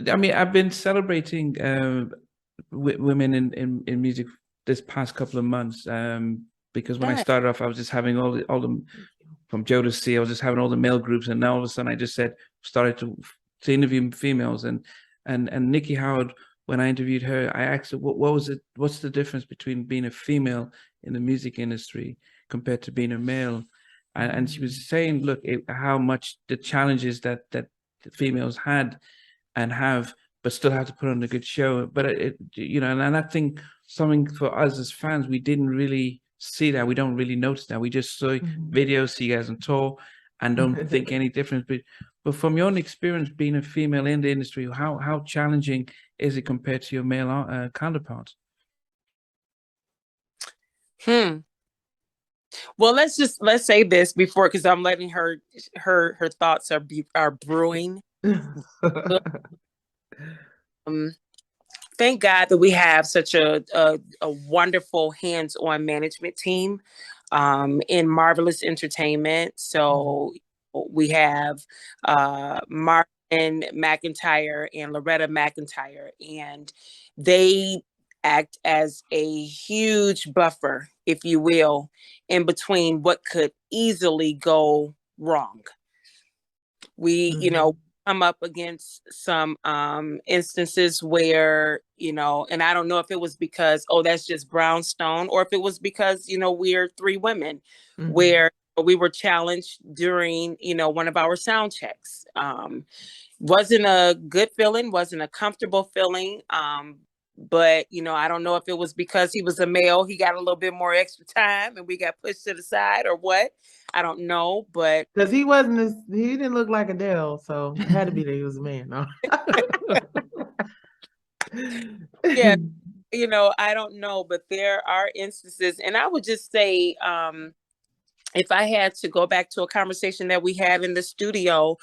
I mean, I've been celebrating women in music this past couple of months. Because when I Good. started off, I was just having all the from Joe to C, I was just having all the male groups, and now all of a sudden, I just started to interview females, and Nikki Howard. When I interviewed her, I asked her what was it? What's the difference between being a female in the music industry compared to being a male? And she was saying, look, how much the challenges that the females had and have, but still have to put on a good show. But and I think something for us as fans, we didn't really see that. We don't really notice that. We just saw videos, see you guys on tour, and don't think any difference. But from your own experience being a female in the industry, how challenging is it compared to your male counterparts? Well, let's say this before, because I'm letting her thoughts are brewing. Thank God that we have such a wonderful hands-on management team in Marvelous Entertainment. So we have Martin McIntyre and Loretta McIntyre, and they act as a huge buffer, if you will, in between what could easily go wrong. We, come up against some instances where, and I don't know if it was because, that's just Brownstone, or if it was because, we're three women, where we were challenged during, one of our sound checks. Wasn't a good feeling, wasn't a comfortable feeling. But, I don't know if it was because he was a male, he got a little bit more extra time and we got pushed to the side, or what. I don't know, but because he didn't look like Adele, so it had to be that he was a man. No? Yeah, I don't know, but there are instances, and I would just say, if I had to go back to a conversation that we had in the studio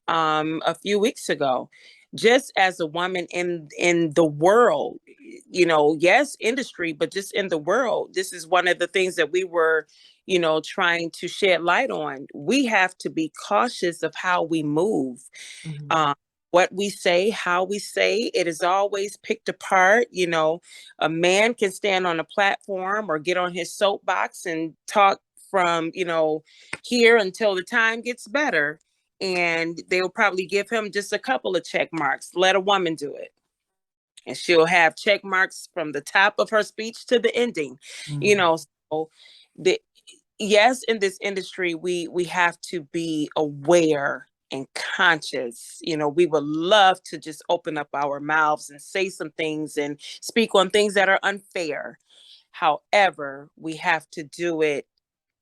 a few weeks ago, just as a woman in the world, yes, industry, but just in the world, this is one of the things that we were, trying to shed light on. We have to be cautious of how we move. What we say, how we say, it is always picked apart. A man can stand on a platform or get on his soapbox and talk from, here until the time gets better. And they'll probably give him just a couple of check marks. Let a woman do it, and she'll have check marks from the top of her speech to the ending. So yes, in this industry, we have to be aware and conscious. We would love to just open up our mouths and say some things and speak on things that are unfair. However, we have to do it,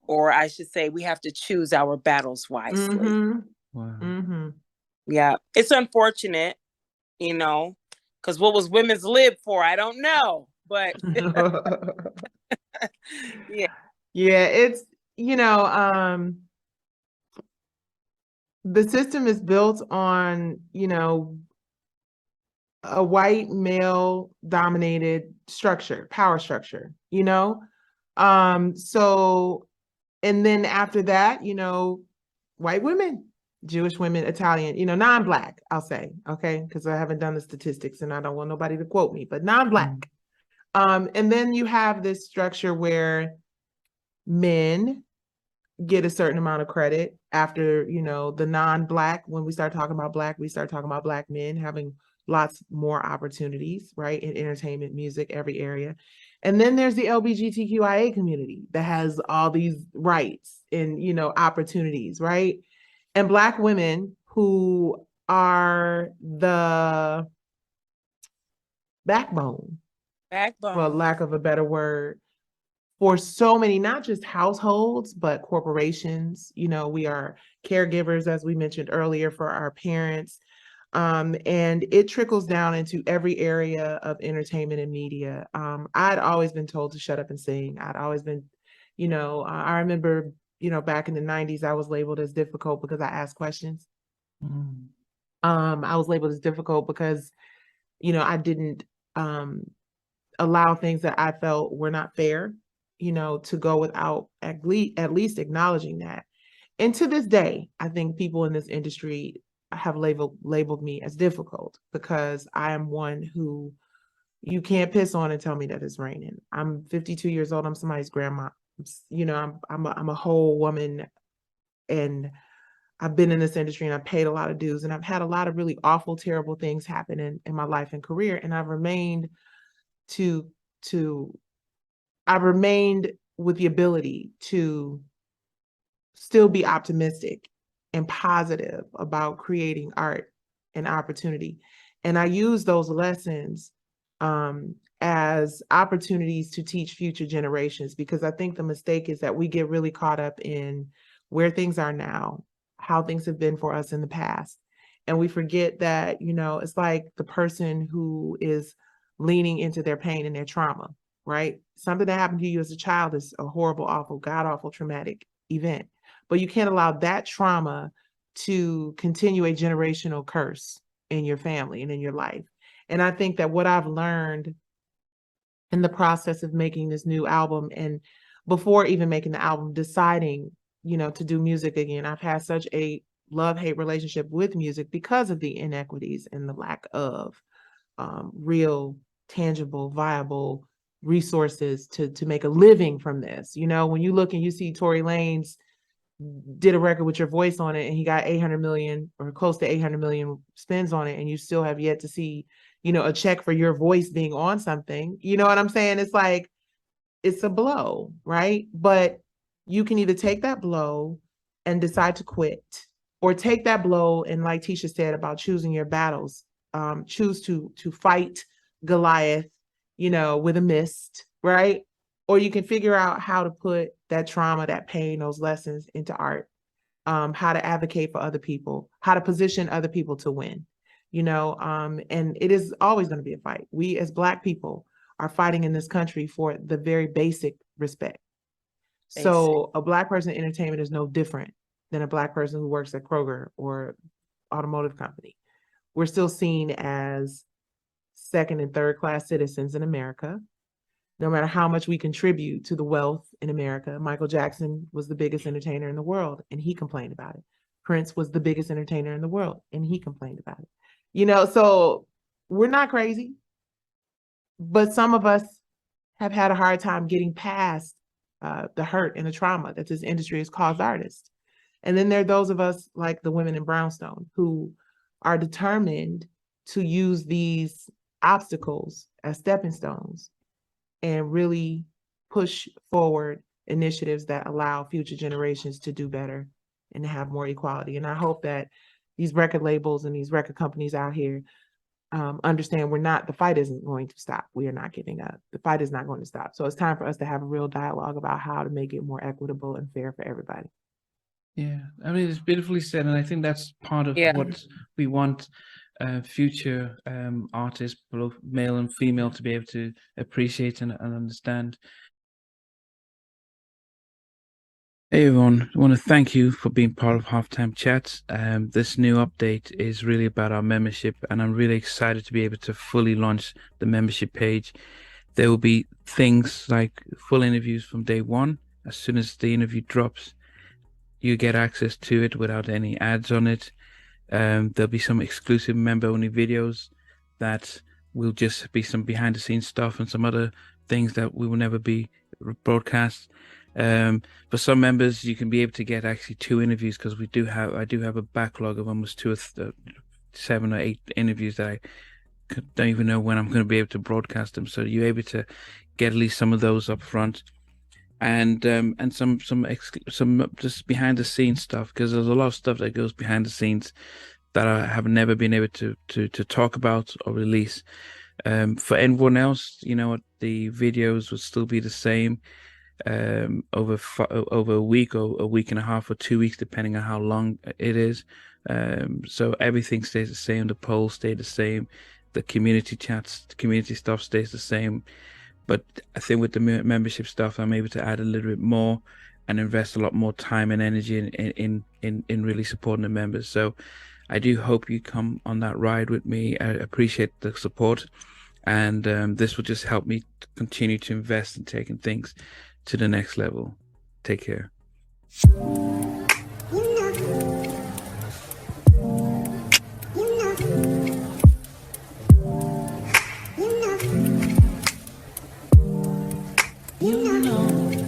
or I should say, we have to choose our battles wisely. Wow. Yeah, it's unfortunate, because what was women's lib for? I don't know, but yeah. It's, the system is built on, a white male dominated structure, power structure, so, and then after that, white women, Jewish women, Italian, non-Black, I'll say, okay, because I haven't done the statistics and I don't want nobody to quote me, but non-Black. And then you have this structure where men get a certain amount of credit after, the non-Black. When we start talking about Black, we start talking about Black men having lots more opportunities, right, in entertainment, music, every area. And then there's the LGBTQIA community that has all these rights and, opportunities, right? And Black women who are the backbone, for lack of a better word, for so many, not just households, but corporations. We are caregivers, as we mentioned earlier, for our parents. And it trickles down into every area of entertainment and media. I'd always been told to shut up and sing. I'd always been, I remember, back in the 90s, I was labeled as difficult because I asked questions. I was labeled as difficult because, I didn't allow things that I felt were not fair, to go without at least acknowledging that. And to this day, I think people in this industry have labeled me as difficult, because I am one who you can't piss on and tell me that it's raining. I'm 52 years old. I'm somebody's grandma. You know, I'm a whole woman, and I've been in this industry, and I've paid a lot of dues, and I've had a lot of really awful, terrible things happen in my life and career. And I've remained with the ability to still be optimistic and positive about creating art and opportunity. And I use those lessons as opportunities to teach future generations, because I think the mistake is that we get really caught up in where things are now, how things have been for us in the past. And we forget that, you know, it's like the person who is leaning into their pain and their trauma, right? Something that happened to you as a child is a horrible, awful, god-awful, traumatic event. But you can't allow that trauma to continue a generational curse in your family and in your life. And I think that what I've learned in the process of making this new album, and before even making the album, deciding, you know, to do music again, I've had such a love-hate relationship with music because of the inequities and the lack of real, tangible, viable resources to make a living from this. You know, when you look and you see Tory Lanez did a record with your voice on it, and he got 800 million or close to 800 million spins on it, and you still have yet to see, you know, a check for your voice being on something. You know what I'm saying? It's like, it's a blow, right? But you can either take that blow and decide to quit, or take that blow and, like Teisha said about choosing your battles, choose to fight Goliath, you know, with a mist, right? Or you can figure out how to put that trauma, that pain, those lessons into art, how to advocate for other people, how to position other people to win, you know, and it is always going to be a fight. We as Black people are fighting in this country for the very basic respect. So a Black person in entertainment is no different than a Black person who works at Kroger or automotive company. We're still seen as second and third class citizens in America, no matter how much we contribute to the wealth in America. Michael Jackson was the biggest entertainer in the world, and he complained about it. Prince was the biggest entertainer in the world, and he complained about it. You know, so we're not crazy, but some of us have had a hard time getting past the hurt and the trauma that this industry has caused artists. And then there are those of us like the women in Brownstone who are determined to use these obstacles as stepping stones and really push forward initiatives that allow future generations to do better and to have more equality. And I hope that these record labels and these record companies out here understand the fight isn't going to stop. We are not giving up. The fight is not going to stop. So it's time for us to have a real dialogue about how to make it more equitable and fair for everybody. Yeah, I mean, it's beautifully said. And I think that's part of what we want future artists, both male and female, to be able to appreciate and understand. Hey everyone, I want to thank you for being part of Halftime Chats. This new update is really about our membership, and I'm really excited to be able to fully launch the membership page. There will be things like full interviews from day one. As soon as the interview drops, you get access to it without any ads on it. There'll be some exclusive member-only videos that will just be some behind-the-scenes stuff and some other things that we will never be broadcast. For some members, you can be able to get actually 2 interviews, because I do have a backlog of almost 7 or 8 interviews that I don't even know when I'm going to be able to broadcast them. So you're able to get at least some of those up front, and some just behind the scenes stuff, because there's a lot of stuff that goes behind the scenes that I have never been able to talk about or release. For everyone else, you know what, the videos will still be the same over a week or a week and a half or 2 weeks, depending on how long it is. So everything stays the same. The polls stay the same. The community chats, the community stuff stays the same. But I think with the membership stuff, I'm able to add a little bit more and invest a lot more time and energy in really supporting the members. So I do hope you come on that ride with me. I appreciate the support, and this will just help me continue to invest in taking things to the next level. Take care. You know.